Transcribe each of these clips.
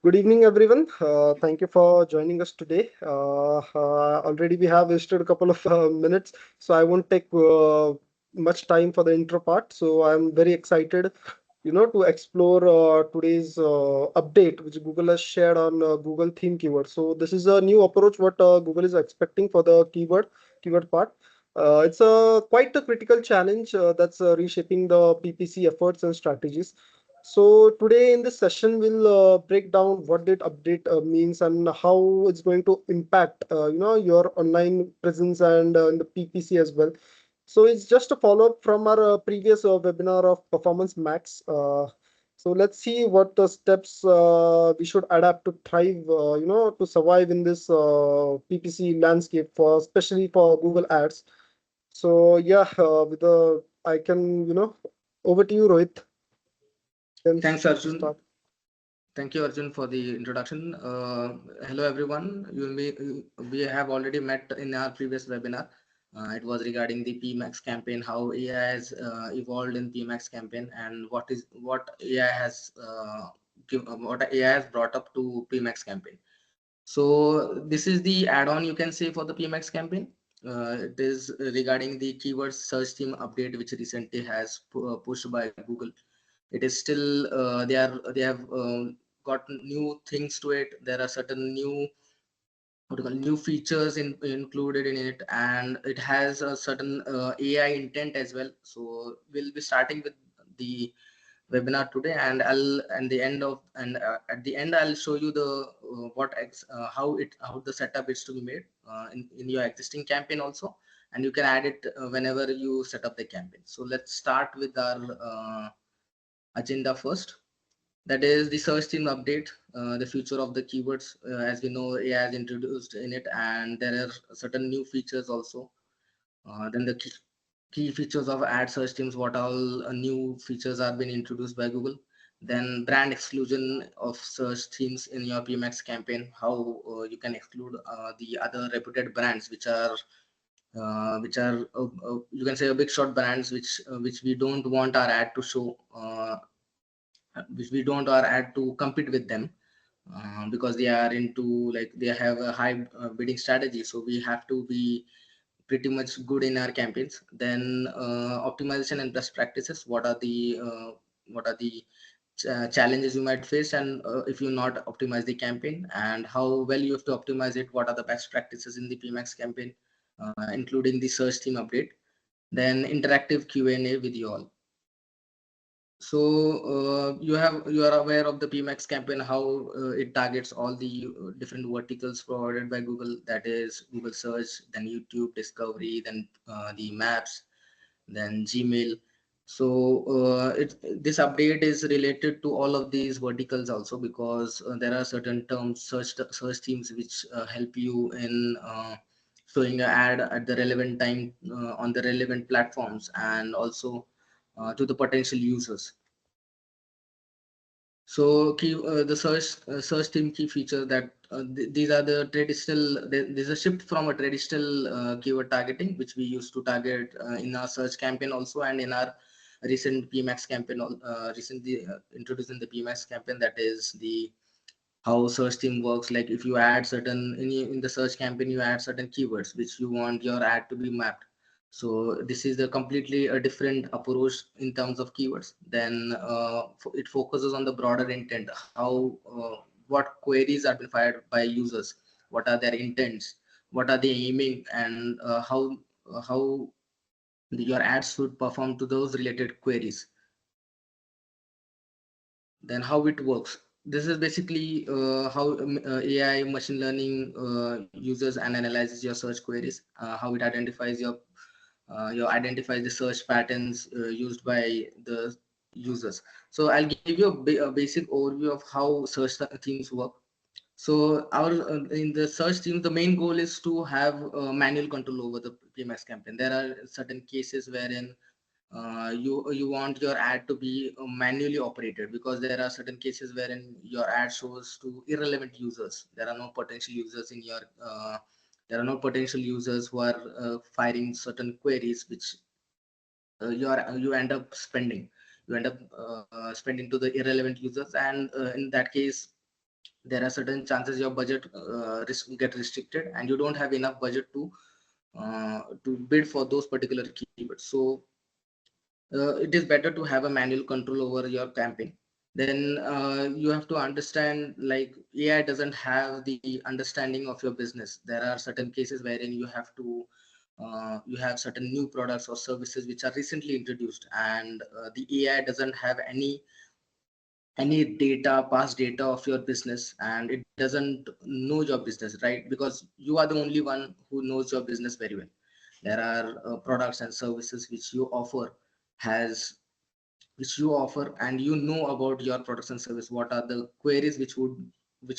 Good evening, everyone. Thank you for joining us today. Already we have wasted a couple of minutes, so I won't take much time for the intro part. So I'm very excited, to explore today's update which Google has shared on Google theme keyword. So this is a new approach what Google is expecting for the keyword part. It's a quite a critical challenge that's reshaping the PPC efforts and strategies. So today in this session, we'll break down what did update means and how it's going to impact, your online presence and in the PPC as well. So it's just a follow-up from our previous webinar of Performance Max. So let's see what the steps we should adapt to thrive, to survive in this PPC landscape for especially for Google Ads. So yeah, I can, over to you, Rohit. Can Thanks, Arjun. start. Thank you, Arjun, for the introduction. Hello, everyone. We have already met in our previous webinar. It was regarding the PMAX campaign, how AI has evolved in PMAX campaign, and what AI has what AI has brought up to PMAX campaign. So this is the add-on you can say for the PMAX campaign. It is regarding the keyword search theme update, which recently has pushed by Google. It is still they have got new things to it. There are certain new new features included in it, and it has a certain AI intent as well. So we'll be starting with the webinar today, and at the end I'll show you the how the setup is to be made in your existing campaign also, and you can add it whenever you set up the campaign. So let's start with our agenda first. That is the search theme update, the future of the keywords. As we know, AI has introduced in it, and there are certain new features also. Then the key features of ad search teams, what all new features are being introduced by Google. Then brand exclusion of search themes in your PMX campaign, how you can exclude the other reputed brands which are you can say a big shot brands which we don't want our ad to show, which we don't our ad to compete with them, because they are into like they have a high bidding strategy, so we have to be pretty much good in our campaigns. Then optimization and best practices, what are the challenges you might face, and if you not optimize the campaign, and how well you have to optimize it, what are the best practices in the PMAX campaign, including the search theme update. Then interactive Q&A with you all. So you are aware of the PMAX campaign, how it targets all the different verticals provided by Google, that is Google search, then YouTube discovery, then the maps, then Gmail. So this update is related to all of these verticals also, because there are certain terms, search themes which help you in showing an ad at the relevant time on the relevant platforms, and also to the potential users. So the search team key feature that these are the traditional. There's a shift from a traditional keyword targeting, which we used to target in our search campaign also, and in our recent PMAX campaign, recently introduced in the PMAX campaign. That is the how search team works. Like if you add certain in the search campaign, you add certain keywords which you want your ad to be mapped. So this is a completely a different approach in terms of keywords. Then it focuses on the broader intent, how what queries are being fired by users, what are their intents, what are they aiming, and how your ads should perform to those related queries. Then how it works. This is basically how AI machine learning uses and analyzes your search queries, how it identifies your identifies the search patterns used by the users. So I'll give you a basic overview of how search themes work. So our in the search team, the main goal is to have manual control over the PMS campaign. There are certain cases wherein you want your ad to be manually operated, because there are certain cases wherein your ad shows to irrelevant users. There are no potential users in your there are no potential users who are firing certain queries which you end up spending. You end up spending to the irrelevant users, and in that case there are certain chances your budget get restricted, and you don't have enough budget to bid for those particular keywords. So it is better to have a manual control over your campaign. Then you have to understand, like, AI doesn't have the understanding of your business. There are certain cases wherein you have certain new products or services which are recently introduced, and the AI doesn't have any data, past data of your business, and it doesn't know your business, right? Because you are the only one who knows your business very well. There are products and services which you offer, has which you offer, and you know about your products and service, what are the queries which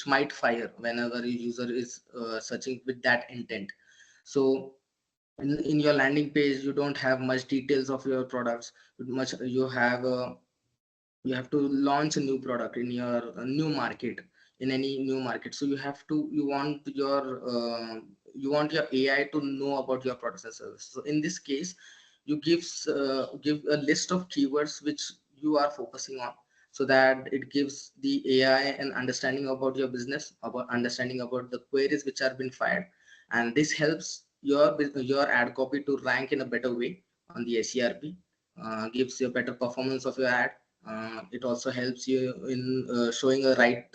might fire whenever a user is searching with that intent. So in your landing page, you don't have much details of your products. Much you have to launch a new product in your new market, in any new market. So you want your AI to know about your products and services. So in this case, you give a list of keywords which you are focusing on, so that it gives the AI an understanding about your business, about understanding about the queries which are being fired. And this helps your ad copy to rank in a better way on the SERP, gives you a better performance of your ad. It also helps you in showing a right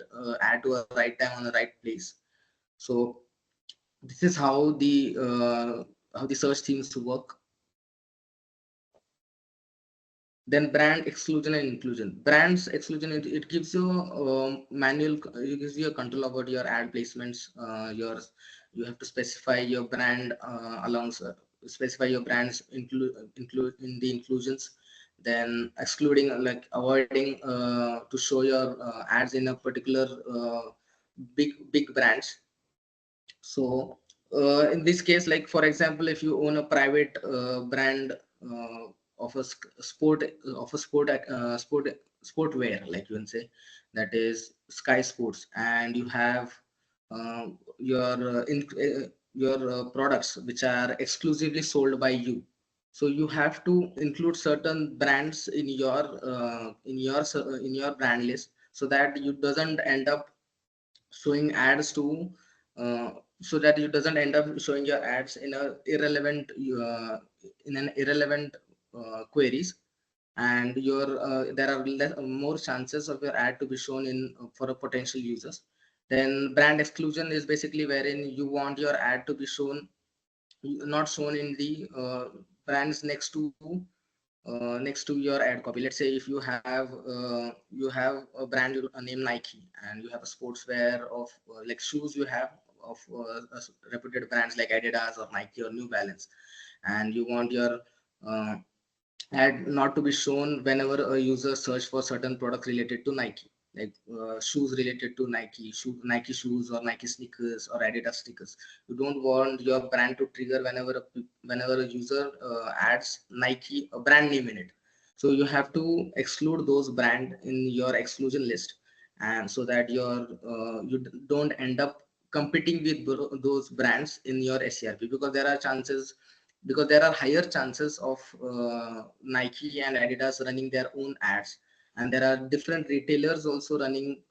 ad to a right time on the right place. So this is how the search teams work. Then brand exclusion and inclusion. Brands exclusion, it gives you it gives you a control about your ad placements. You have to specify your brand specify your brands include in the inclusions. Then excluding, like avoiding to show your ads in a particular big brands. So in this case, like for example, if you own a private brand of a sport sportwear, like you can say, that is Sky Sports, and you have uh, your products which are exclusively sold by you. So you have to include certain brands in your brand list, so that you doesn't end up showing ads to uh, so that you doesn't end up showing your ads in an irrelevant queries. And there are more chances of your ad to be shown in for a potential users. Then brand exclusion is basically wherein you want your ad to be shown, not shown in the brands next to your ad copy. Let's say if you have a brand named Nike, and you have a sportswear of like shoes you have of reputed brands like Adidas or Nike or New Balance, and you want your uh, ad not to be shown whenever a user search for certain product related to Nike, like shoes related to Nike shoes or Nike sneakers or Adidas sneakers. You don't want your brand to trigger whenever a user adds Nike a brand name in it. So you have to exclude those brand in your exclusion list, and so that you don't end up competing with those brands in your SERP, because there are higher chances of Nike and Adidas running their own ads, and there are different retailers also running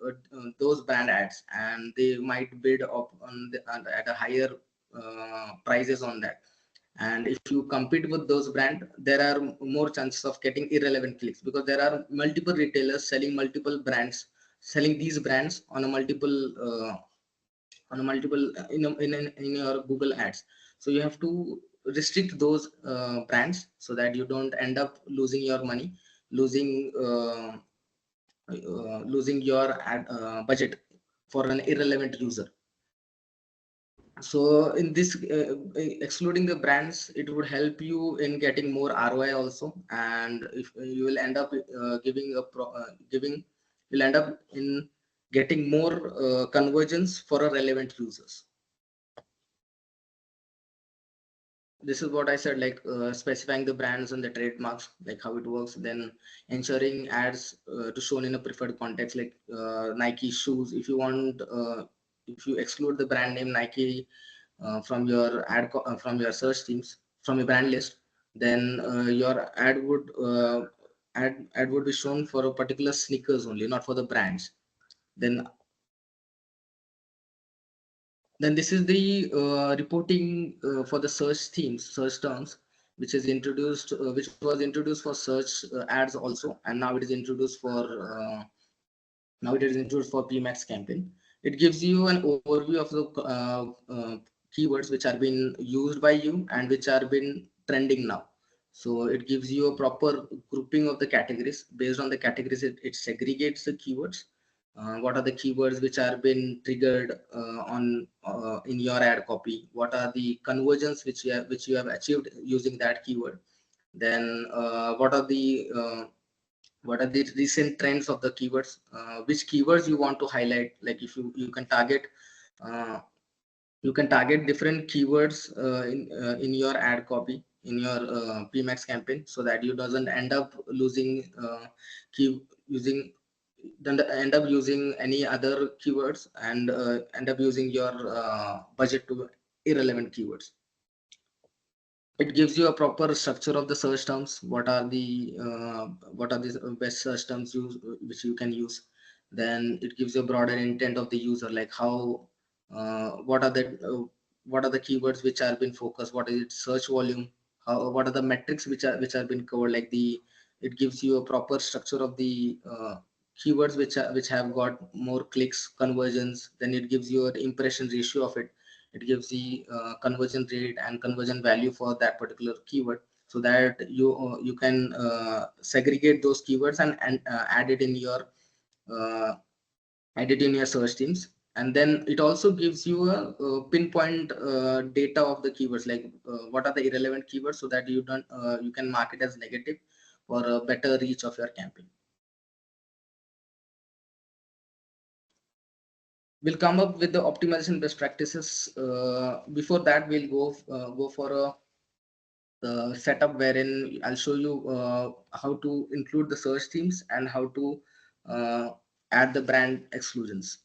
those brand ads, and they might bid up at a higher prices on that. And if you compete with those brand, there are more chances of getting irrelevant clicks, because there are multiple retailers selling multiple brands, selling these brands on a multiple in your Google ads. So you have to restrict those brands, so that you don't end up losing your money, losing losing your ad budget for an irrelevant user. So in this excluding the brands, it would help you in getting more ROI also. And if you will end up giving you'll end up in getting more conversions for a relevant users. This is what I said, like specifying the brands and the trademarks, like how it works. Then ensuring ads to shown in a preferred context, like Nike shoes. If you exclude the brand name Nike from your from your search teams, from your brand list, then your ad would be shown for a particular sneakers only, not for the brands. Then Then this is the reporting for the search themes, search terms, which is introduced, which was introduced for search ads also, and now it is introduced for now it is introduced for PMAX campaign. It gives you an overview of the keywords which are being used by you and which are been trending now. So it gives you a proper grouping of the categories. Based on the categories, it segregates the keywords. What are the keywords which are been triggered on in your ad copy? What are the conversions which you have achieved using that keyword? Then what are the recent trends of the keywords, which keywords you want to highlight. Like if you can target uh, different keywords in your ad copy, in your PMAX campaign, so that you doesn't end up losing key using then end up using any other keywords and end up using your budget to irrelevant keywords. It gives you a proper structure of the search terms. What are the best search terms which you can use. Then it gives you a broader intent of the user, like how uh, what are the uh, what are the keywords which are been focused, what is its search volume, what are the metrics which are been covered. Like the it gives you a proper structure of the keywords which have got more clicks, conversions. Then it gives you an impression ratio of it. It gives the conversion rate and conversion value for that particular keyword, so that you can segregate those keywords and uh, add it in your search teams. And then it also gives you a pinpoint data of the keywords, like what are the irrelevant keywords, so that you can mark it as negative for a better reach of your campaign. We'll come up with the optimization best practices. Before that, we'll go for a setup wherein I'll show you how to include the search teams and how to uh, add the brand exclusions.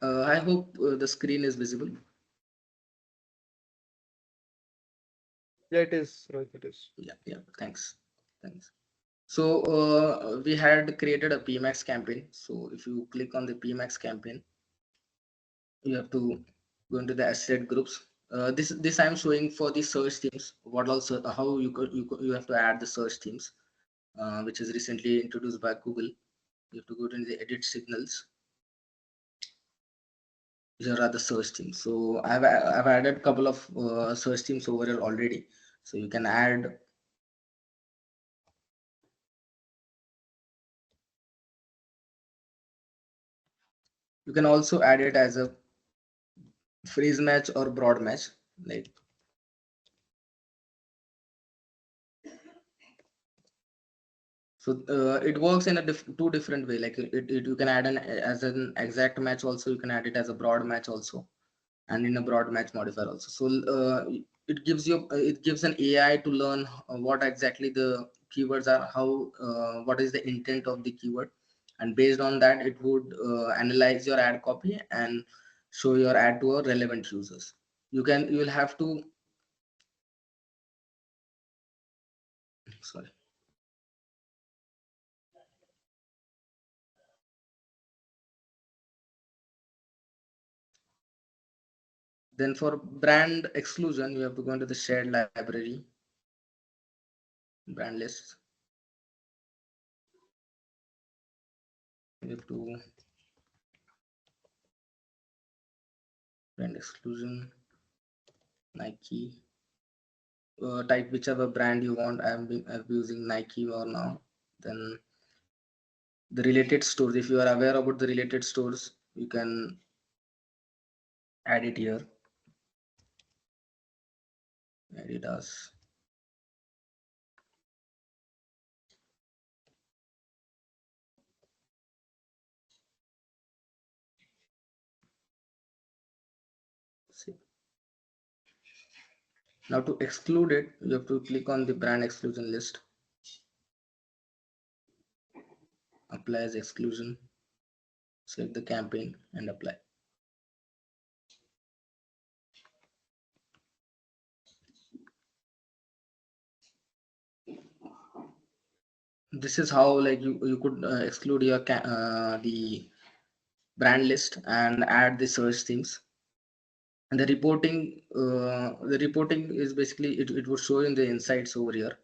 I hope the screen is visible. Yeah, it is, right, it is. Yeah, yeah. Thanks. So we had created a PMAX campaign. So if you click on the PMAX campaign, you have to go into the asset groups. This I'm showing for the search teams. What also how you have to add the search teams, which is recently introduced by Google. You have to go to the edit signals. Here are the search teams. So I've added a couple of search teams over here already. So you can add. You can also add it as a phrase match or broad match. Like so, it works in a two different way. Like you can add an as an exact match also. You can add it as a broad match also, and in a broad match modifier also. So it gives an AI to learn what exactly the keywords are, how what is the intent of the keyword, and based on that it would analyze your ad copy and show your ad to a relevant users. You will have to sorry. Then for brand exclusion, you have to go into the shared library, brand lists. You have to brand exclusion, Nike. Type whichever brand you want. I'm using Nike or now. Then the related stores. If you are aware about the related stores, you can add it here. Adidas. See. Now to exclude it, you have to click on the brand exclusion list. Apply as exclusion. Select the campaign and apply. this is how like you could exclude your the brand list and add the search themes. And the reporting is basically it would show in the insights over here.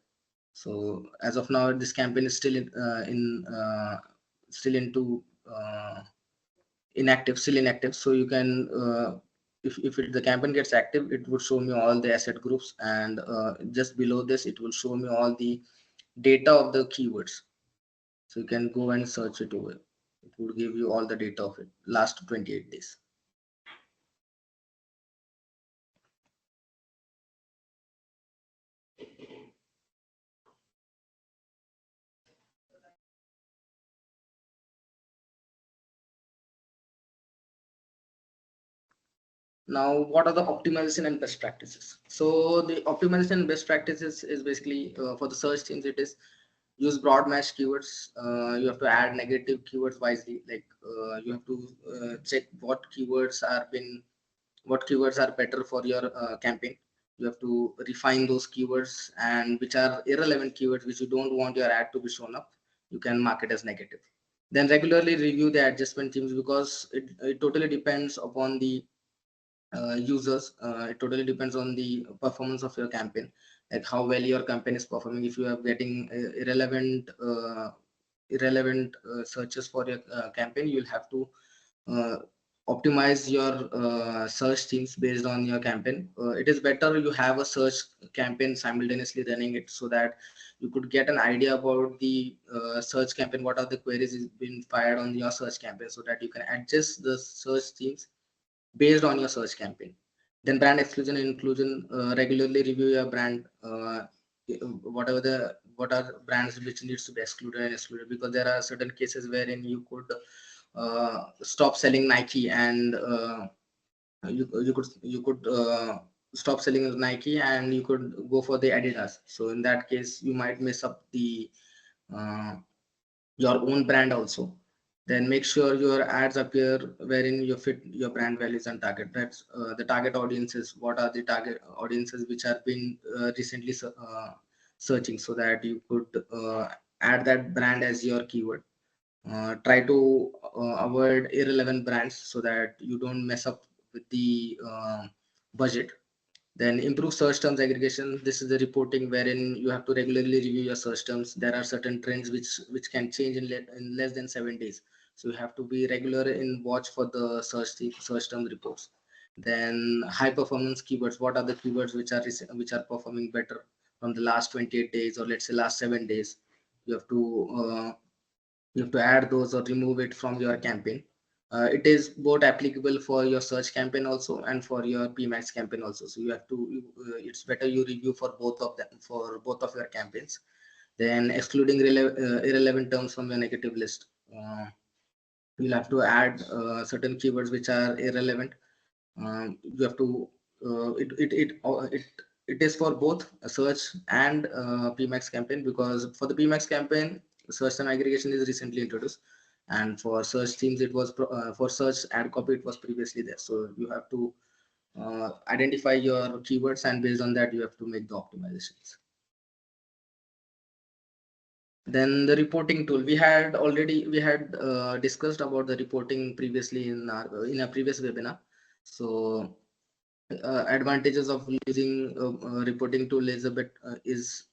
So as of now, this campaign is still into inactive, still inactive. So you can if the campaign gets active, it would show me all the asset groups, and just below this, it will show me all the data of the keywords. So you can go and search it over. It would give you all the data of it last 28 days. Now, what are the optimization and best practices? So the optimization and best practices is basically for the search teams. It is use broad match keywords. You have to add negative keywords wisely. Like you have to check what keywords are better for your campaign. You have to refine those keywords, and which are irrelevant keywords which you don't want your ad to be shown up, you can mark it as negative. Then regularly review the adjustment themes, because it totally depends upon the users. It totally depends on the performance of your campaign, like how well your campaign is performing. If you are getting irrelevant searches for your campaign, you'll have to uh, optimize your search themes based on your campaign. It is better you have a search campaign simultaneously running it, so that you could get an idea about the search campaign, what are the queries is being fired on your search campaign, so that you can adjust the search themes based on your search campaign. Then brand exclusion and inclusion, regularly review your brand, what are brands which needs to be excluded and excluded, because there are certain cases wherein you could stop selling Nike, and you could stop selling Nike and you could go for the Adidas. So in that case, you might mess up the uh, your own brand also. Then make sure your ads appear wherein you fit your brand values and target. That's the target audiences. What are the target audiences which are been recently searching, so that you could add that brand as your keyword. Try to avoid irrelevant brands, so that you don't mess up with the budget. Then improve search terms aggregation. This is the reporting wherein you have to regularly review your search terms. There are certain trends which can change in less than 7 days. So you have to be regular in watch for the search term reports. Then high performance keywords. What are the keywords which are performing better from the last 28 days, or let's say last 7 days? You have to add those or remove it from your campaign. It is both applicable for your search campaign also and for your PMAX campaign also. So you have to, it's better you review for both of them, for both of your campaigns. Then excluding irrelevant terms from your negative list. You'll have to add certain keywords which are irrelevant. You have to it is for both a search and PMAX campaign, because for the PMAX campaign, search and aggregation is recently introduced, and for search themes it was for search ad copy it was previously there. So you have to identify your keywords, and based on that you have to make the optimizations. Then the reporting tool, we had discussed about the reporting previously in a previous webinar. So advantages of using reporting tool is a bit uh, is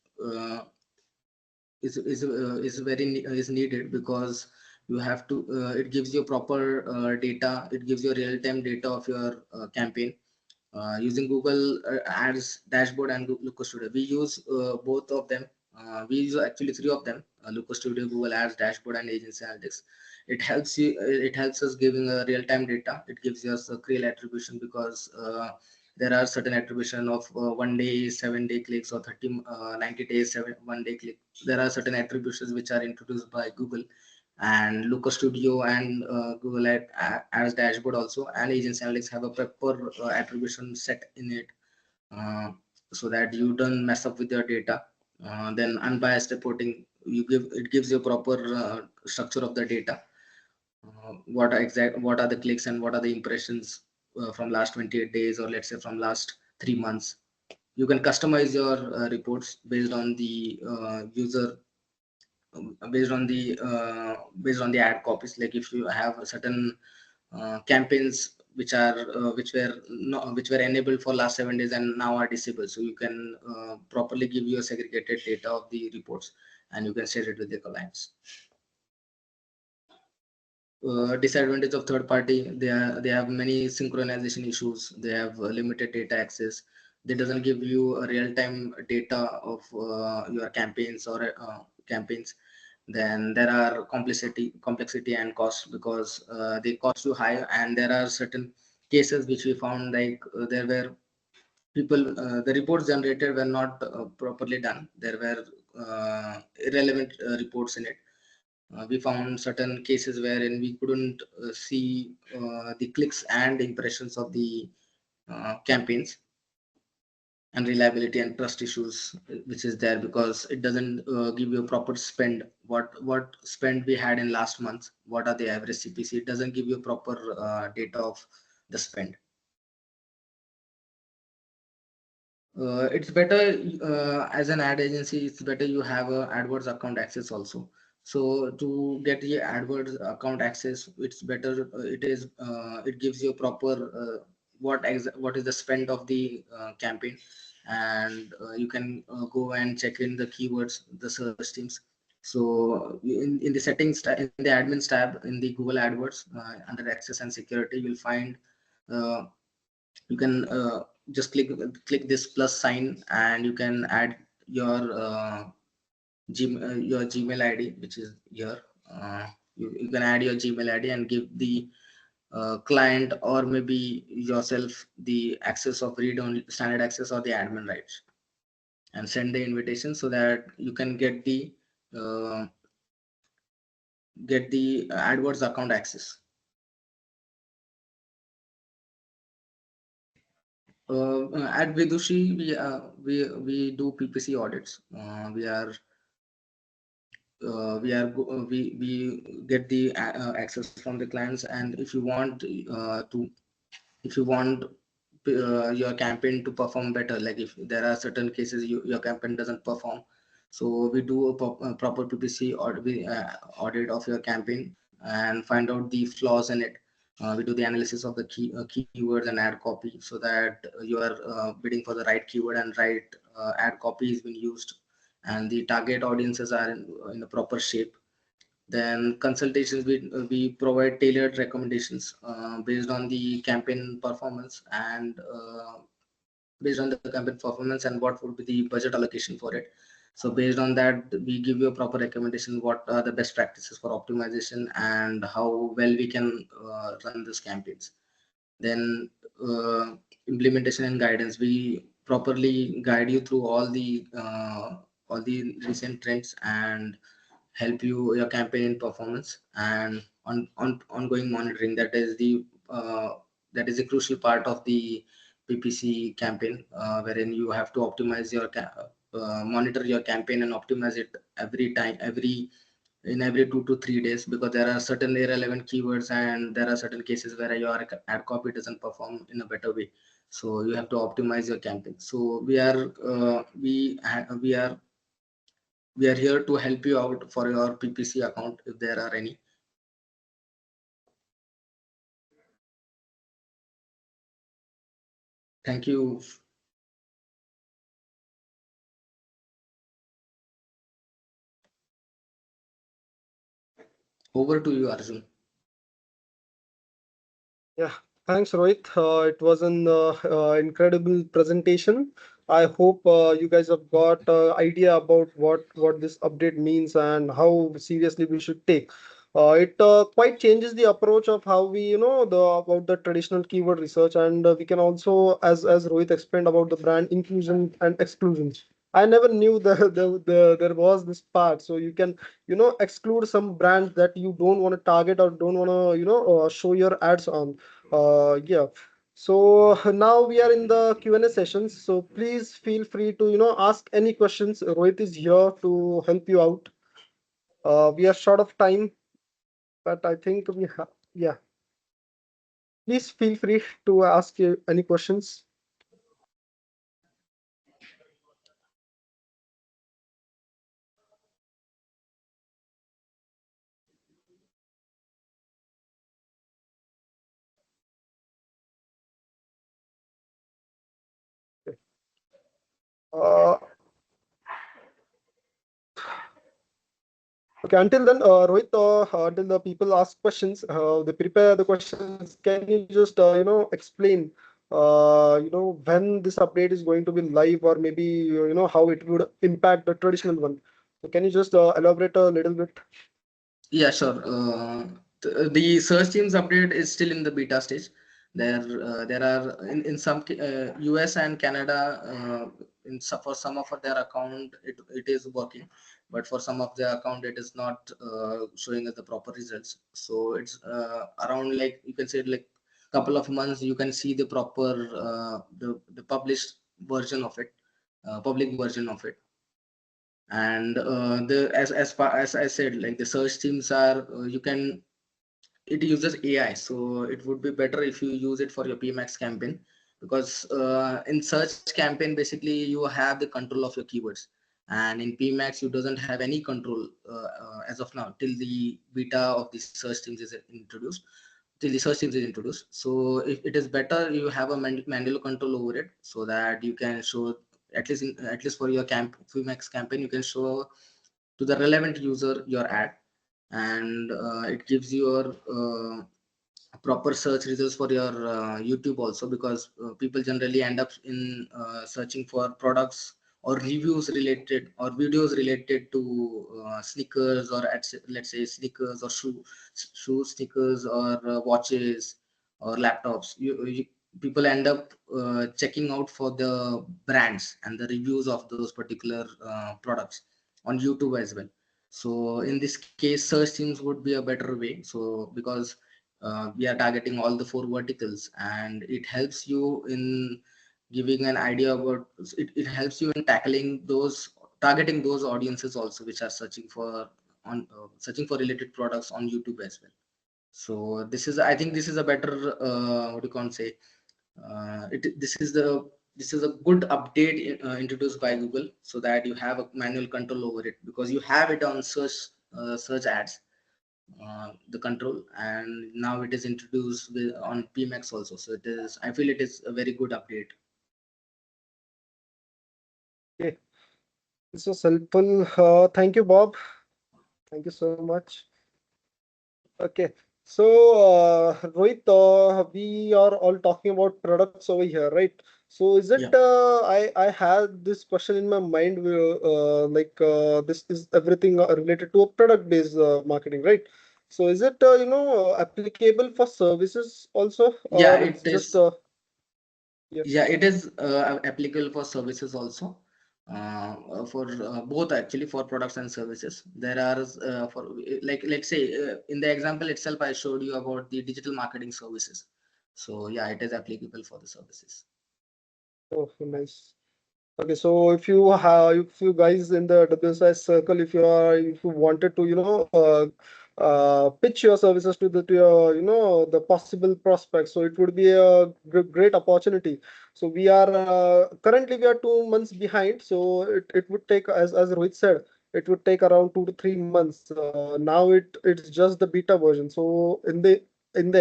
needed, because you have to it gives you proper data. It gives you real time data of your campaign. Using Google Ads dashboard and Looker Studio. We use both of them. We use actually three of them: Looker Studio, Google Ads dashboard, and Agency Analytics. It helps you. It helps us giving a real-time data. It gives us a real attribution, because there are certain attribution of 1 day, 7 day clicks, or 90 days, 1 day click. There are certain attributions which are introduced by Google, and Looker Studio and Google Ads dashboard also, and Agency Analytics have a proper attribution set in it, uh, so that you don't mess up with your data. Then unbiased reporting, it gives you proper structure of the data. What are the clicks and what are the impressions from last 28 days, or let's say from last 3 months. You can customize your reports based on the user based on the ad copies. Like if you have certain campaigns which were enabled for last 7 days and now are disabled, so you can properly give your segregated data of the reports and you can share it with the clients. Disadvantage of third party, they have many synchronization issues, they have limited data access, they doesn't give you a real-time data of your campaigns or campaigns. Then there are complexity and cost, because they cost you high, and there are certain cases which we found, like there were people, the reports generated were not properly done, there were irrelevant reports in it. We found certain cases wherein we couldn't see the clicks and impressions of the campaigns, and reliability and trust issues which is there, because it doesn't give you a proper spend, what spend we had in last month, what are the average CPC. It doesn't give you proper data of the spend. It's better as an ad agency, it's better you have a AdWords account access also. So to get the AdWords account access, it's better. It gives you proper what is the spend of the campaign, and you can go and check in the keywords, the search teams. So in the settings in the admins tab in the Google AdWords, under access and security, you'll find uh, you can just click this plus sign, and you can add your your Gmail ID, which is here. You can add your Gmail ID and give the client or maybe yourself the access of read only standard access or the admin rights, and send the invitation so that you can uh, get the AdWords account access. At Vidushi, we do PPC audits. We get the access from the clients, and if you want your campaign to perform better, like if there are certain cases your campaign doesn't perform, so we do a proper PPC audit of your campaign and find out the flaws in it. We do the analysis of the keywords and ad copy, so that you are bidding for the right keyword and right ad copy is being used, and the target audiences are in the proper shape. Then consultations, we provide tailored recommendations based on the campaign performance, and what would be the budget allocation for it. So based on that, we give you a proper recommendation what are the best practices for optimization and how well we can run these campaigns. Then implementation and guidance, we properly guide you through all the recent trends and help you your campaign performance, and ongoing monitoring, that is a crucial part of the PPC campaign, wherein you have to optimize monitor your campaign and optimize it every time, every 2 to 3 days, because there are certain irrelevant keywords and there are certain cases where your ad copy doesn't perform in a better way. So you have to optimize your campaign. So we are here to help you out for your PPC account if there are any. Thank you. Over to you, Arjun. Yeah, thanks, Rohit. It was an incredible presentation. I hope you guys have got idea about what this update means and how seriously we should take. It quite changes the approach of how we, the about the traditional keyword research, and we can also, as Rohit explained about the brand inclusion and exclusions. I never knew there was this part. So you can, exclude some brands that you don't want to target or don't want to, show your ads on. Yeah. So now we are in the Q&A sessions. So please feel free to, ask any questions. Rohit is here to help you out. We are short of time, but I think we have, yeah. Please feel free to ask you any questions. Uh, okay, until then, Rohit, until the people ask questions, they prepare the questions. Can you just, explain, when this update is going to be live, or maybe, how it would impact the traditional one? So can you just elaborate a little bit? Yeah, sure. The search teams update is still in the beta stage. There are in some US and Canada, for some of their account it is working, but for some of their account it is not showing us the proper results. So it's around, like you can say, like couple of months you can see the proper the published version of it, public version of it. And the as far as I said, like the search teams are you can, it uses AI, so it would be better if you use it for your PMAX campaign, because in search campaign basically you have the control of your keywords, and in PMAX you doesn't have any control as of now till the beta of the search teams is introduced, till the search teams is introduced. So if it is better you have a manual control over it, so that you can show at least at least for your PMAX campaign you can show to the relevant user your ad, and it gives your proper search results for your YouTube also, because people generally end up in searching for products or reviews related or videos related to sneakers, or let's say sneakers or shoes, sneakers, or watches or laptops. People end up checking out for the brands and the reviews of those particular products on YouTube as well. So in this case search teams would be a better way, so because we are targeting all the four verticals, and it helps you in giving an idea about it helps you in tackling those, targeting those audiences also which are searching for on searching for related products on YouTube as well. So this is, I think this is a better what you can say, this is a good update introduced by Google, so that you have a manual control over it, because you have it on search ads, the control, and now it is introduced on PMAX also. So it is, I feel it is a very good update. Okay, this was helpful. Thank you, Bob. Thank you so much. Okay. So, Rohit, we are all talking about products over here, right? So, is it, Yeah, I had this question in my mind, this is everything related to a product-based marketing, right? So, is it, applicable for services also, yeah, or it it's just, is. Yeah, yes? it is applicable for services also. For both actually, for products and services. There are for like let's say in the example itself I showed you about the digital marketing services. So yeah, it is applicable for the services. Oh, nice. Okay, so if you guys in the WSI circle, if you wanted to, pitch your services to your, the possible prospects, so it would be a great opportunity. So currently we are 2 months behind, so it would take, as Rohit said, it would take around 2 to 3 months. Now it's just the beta version. So in the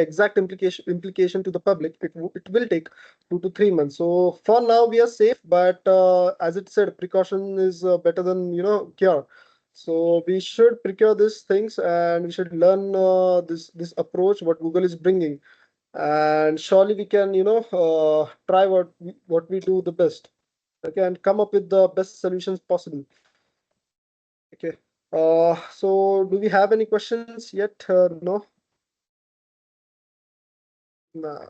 exact implication to the public, it will take 2 to 3 months. So for now we are safe, but as it said, precaution is better than cure. So we should procure these things, and we should learn this approach what Google is bringing, and surely we can try what we do the best. Okay, and come up with the best solutions possible. Okay. So do we have any questions yet? No. Nah.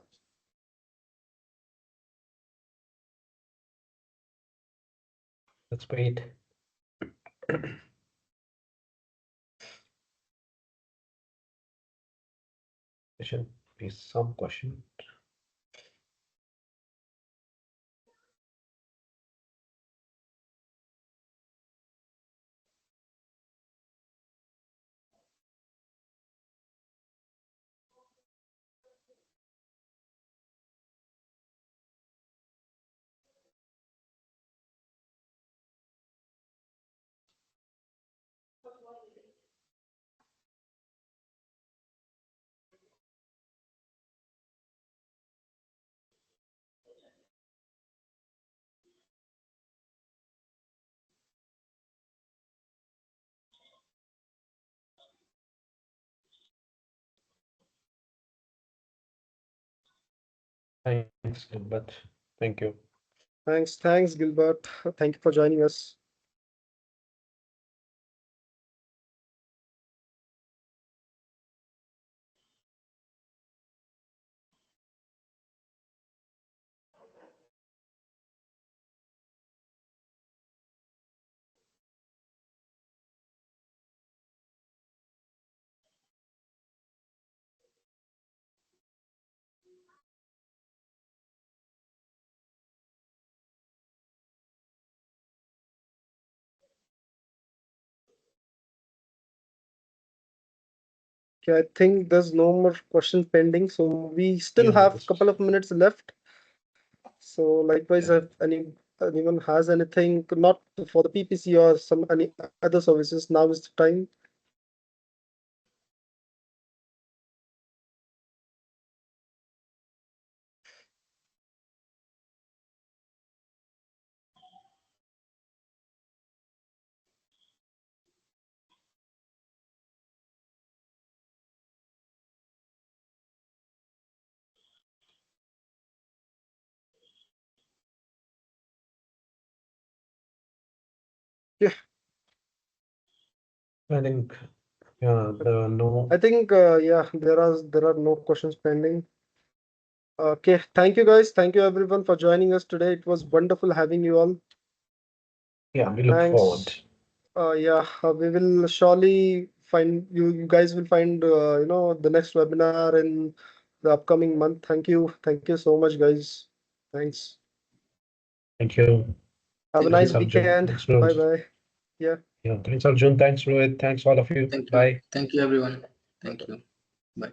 Let's wait. There should be some question. Thanks, Gilbert. Thank you. Thanks, Gilbert. Thank you for joining us. Okay, I think there's no more questions pending, so we still Yeah, have a couple of minutes left. So likewise, yeah. if anyone has anything, not for the PPC or some any other services, now is the time. Yeah, I think yeah, there are no. I think yeah, there are no questions pending. Okay, thank you guys. Thank you everyone for joining us today. It was wonderful having you all. Yeah, we look forward. Thanks. Yeah, we will surely find you. You guys will find the next webinar in the upcoming month. Thank you. Thank you so much, guys. Thanks. Thank you. Have a Thank nice Thanks, you. Arjun. weekend. Thanks, Bye Rohit. bye. Yeah. Yeah, thanks, Arjun. Thanks, Rohit. Thanks, all of you. Thank you. Bye. Thank you, everyone. Thank you. Bye.